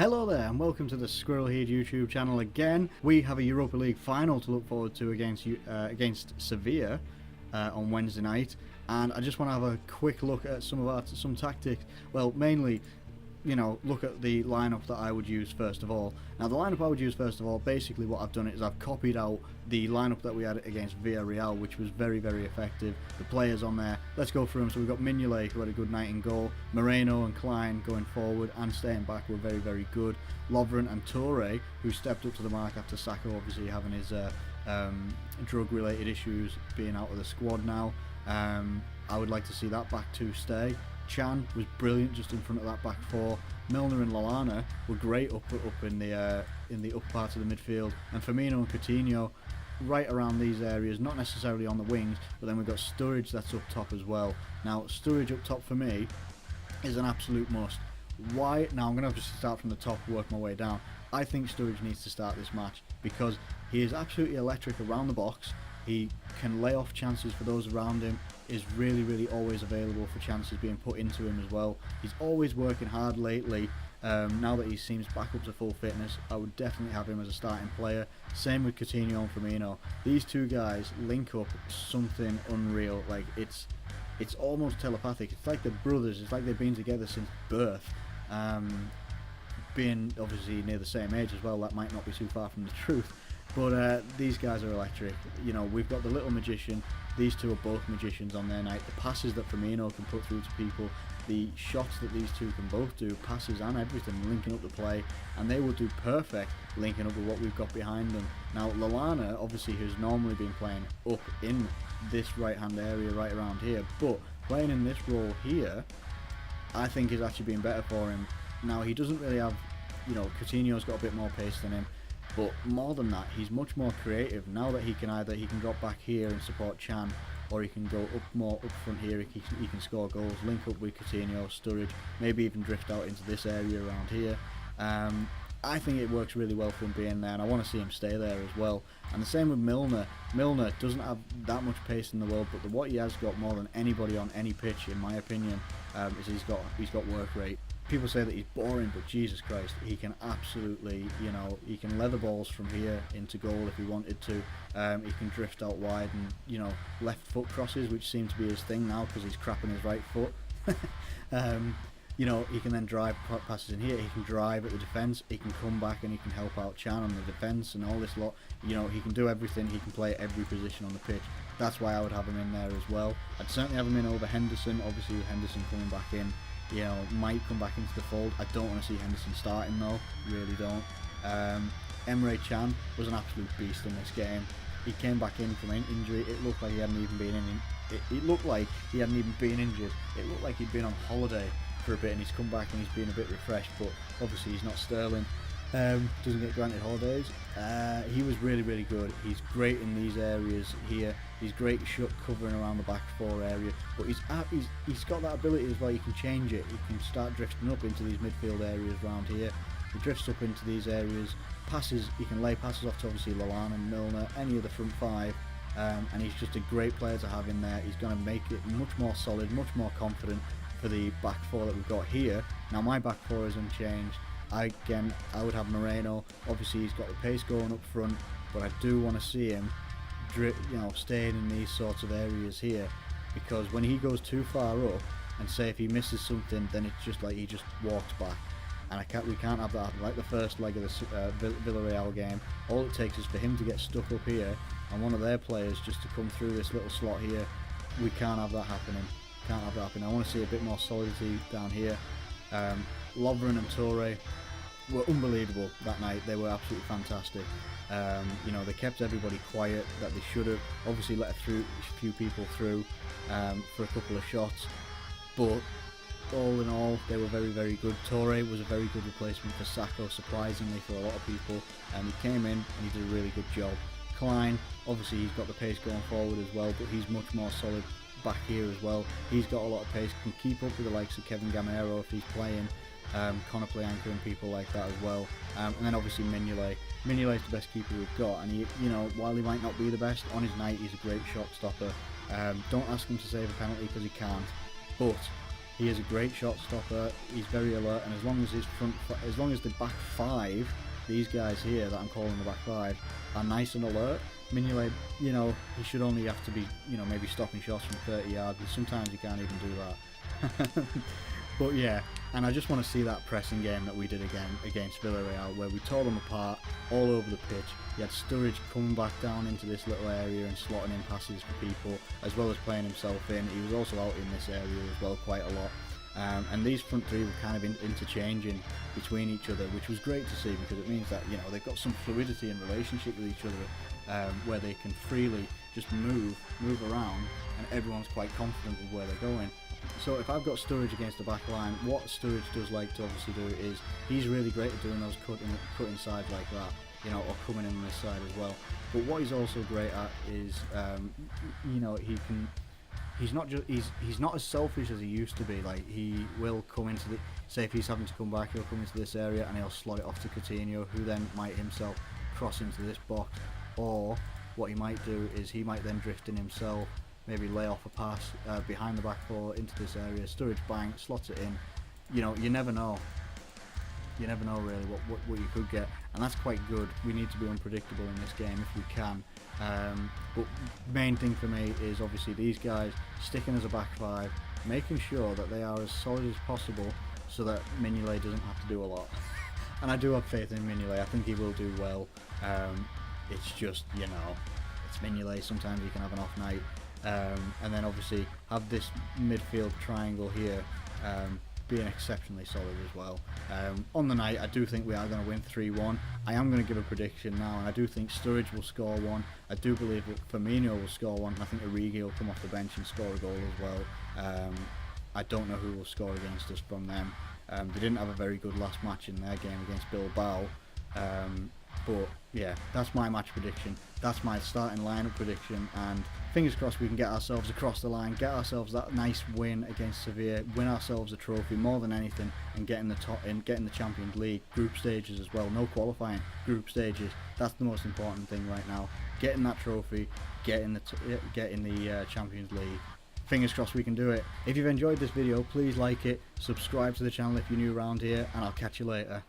Hello there and welcome to the Squirrel Head YouTube channel again. We have a Europa League final to look forward to against Sevilla on Wednesday night, and I just want to have a quick look at some tactics. Well, mainly, look at the lineup that I would use first of all. Now, the lineup I would use first of all, basically what I've done is I've copied out the lineup that we had against Villarreal, which was very, very effective. The players on there, let's go through them. So we've got Mignolet, who had a good night in goal. Moreno and Klein going forward and staying back were very, very good. Lovren and Toure, who stepped up to the mark after Sacco obviously having his drug-related issues, being out of the squad now. I would like to see that back two stay. Chan was brilliant just in front of that back four. Milner and Lallana were great up in the upper part of the midfield, and Firmino and Coutinho right around these areas, not necessarily on the wings, but then we've got Sturridge that's up top as well. Now, Sturridge up top for me is an absolute must. Why? Now I'm going to have to start from the top and work my way down. I think Sturridge needs to start this match because he is absolutely electric around the box. He can lay off chances for those around him, is really, really always available for chances being put into him as well. He's always working hard lately. Now that he seems back up to full fitness, I would definitely have him as a starting player. Same with Coutinho and Firmino. These two guys link up something unreal. Like, it's almost telepathic. It's like they're brothers. It's like they've been together since birth. Being obviously near the same age as well, that might not be too far from the truth. But these guys are electric. We've got the little magician. These two are both magicians on their night. The passes that Firmino can put through to people, the shots that these two can both do, passes and everything, linking up the play, and they will do perfect linking up with what we've got behind them. Now, Lallana, obviously, who's normally been playing up in this right-hand area right around here, but playing in this role here, I think is actually been better for him. Now, he doesn't really have, Coutinho's got a bit more pace than him. But more than that, he's much more creative now that he can drop back here and support Chan, or he can go more up front here. He can score goals, link up with Coutinho, Sturridge, maybe even drift out into this area around here. I think it works really well for him being there, and I want to see him stay there as well. And the same with Milner. Milner doesn't have that much pace in the world, but what he has got more than anybody on any pitch, in my opinion, is he's got work rate. People say that he's boring, but Jesus Christ, he can absolutely, he can leather balls from here into goal if he wanted to. He can drift out wide and, left foot crosses, which seem to be his thing now because he's crapping his right foot. He can then drive passes in here. He can drive at the defence. He can come back and he can help out Chan on the defence and all this lot. He can do everything. He can play every position on the pitch. That's why I would have him in there as well. I'd certainly have him in over Henderson. Obviously, with Henderson coming back in, might come back into the fold. I don't want to see Henderson starting though, really don't. Emre Can was an absolute beast in this game. He came back in from an injury. It looked like he hadn't even been It looked like he hadn't even been injured. It looked like he'd been on holiday for a bit, and he's come back and he's been a bit refreshed. But obviously he's not Sterling. Doesn't get granted holidays. He was really, really good. He's great in these areas here. He's great covering around the back four area, but he's got that ability as well. He can change it. He can start drifting up into these midfield areas around here. He drifts up into these areas, passes. He can lay passes off to obviously Lallana and Milner, any of the front five, and he's just a great player to have in there. He's going to make it much more solid, much more confident for the back four that we've got here. Now, my back four is unchanged. I would have Moreno. Obviously, he's got the pace going up front, but I do want to see him, staying in these sorts of areas here, because when he goes too far up, and say if he misses something, then it's just like he just walks back, and we can't have that happen. Like the first leg of the Villarreal game, all it takes is for him to get stuck up here, and one of their players just to come through this little slot here. We can't have that happening. I want to see a bit more solidity down here. Lovren and Toure were unbelievable that night. They were absolutely fantastic. They kept everybody quiet that they should have. Obviously let a few people through for a couple of shots, but all in all they were very, very good. Toure was a very good replacement for Sacco, surprisingly for a lot of people, and he came in and he did a really good job. Klein, obviously he's got the pace going forward as well, but he's much more solid back here as well. He's got a lot of pace, can keep up with the likes of Kevin Gamero if he's playing. Connor play anchoring people like that as well, and then obviously Mignolet. Mignolet's the best keeper we've got, and he, while he might not be the best on his night, he's a great shot stopper. Don't ask him to save a penalty because he can't, but He is a great shot stopper. He's very alert, and as long as the back five, these guys here that I'm calling the back five, are nice and alert, Mignolet, you know, he should only have to be, you know, maybe stopping shots from 30 yards, but sometimes he can't even do that. But yeah, and I just want to see that pressing game that we did again against Villarreal, where we tore them apart all over the pitch. You had Sturridge coming back down into this little area and slotting in passes for people, as well as playing himself in. He was also out in this area as well quite a lot. And these front three were kind of interchanging between each other, which was great to see, because it means that, you know, they've got some fluidity in relationship with each other, where they can freely just move around, and everyone's quite confident with where they're going. So if I've got Sturridge against the back line, what Sturridge does like to obviously do is he's really great at doing those cutting sides like that, you know, or coming in on this side as well. But what he's also great at is, you know, he's not as selfish as he used to be. Like, he will come into the, say if he's having to come back, he'll come into this area and he'll slot it off to Coutinho, who then might himself cross into this box. Or what he might do is he might then drift in himself, maybe lay off a pass behind the back four into this area. Sturridge bang, slots it in. You know, you never know. You never know really what you could get, and that's quite good. We need to be unpredictable in this game if we can. But main thing for me is obviously these guys sticking as a back five, making sure that they are as solid as possible, so that Mignolet doesn't have to do a lot. And I do have faith in Mignolet. I think he will do well. It's just, you know, it's Mignolet. Sometimes he can have an off night. And then obviously have this midfield triangle here being exceptionally solid as well. On the night, I do think we are going to win 3-1. I am going to give a prediction now, and I do think Sturridge will score one. I do believe that Firmino will score one, and I think Origi will come off the bench and score a goal as well. I don't know who will score against us from them. They didn't have a very good last match in their game against Bilbao. But yeah, that's my match prediction. That's my starting lineup prediction, and fingers crossed we can get ourselves across the line, get ourselves that nice win against Sevilla, win ourselves a trophy more than anything, and get in the Champions League group stages as well. No qualifying, group stages. That's the most important thing right now. Getting that trophy, get in the Champions League. Fingers crossed we can do it. If you've enjoyed this video, please like it, subscribe to the channel if you're new around here, and I'll catch you later.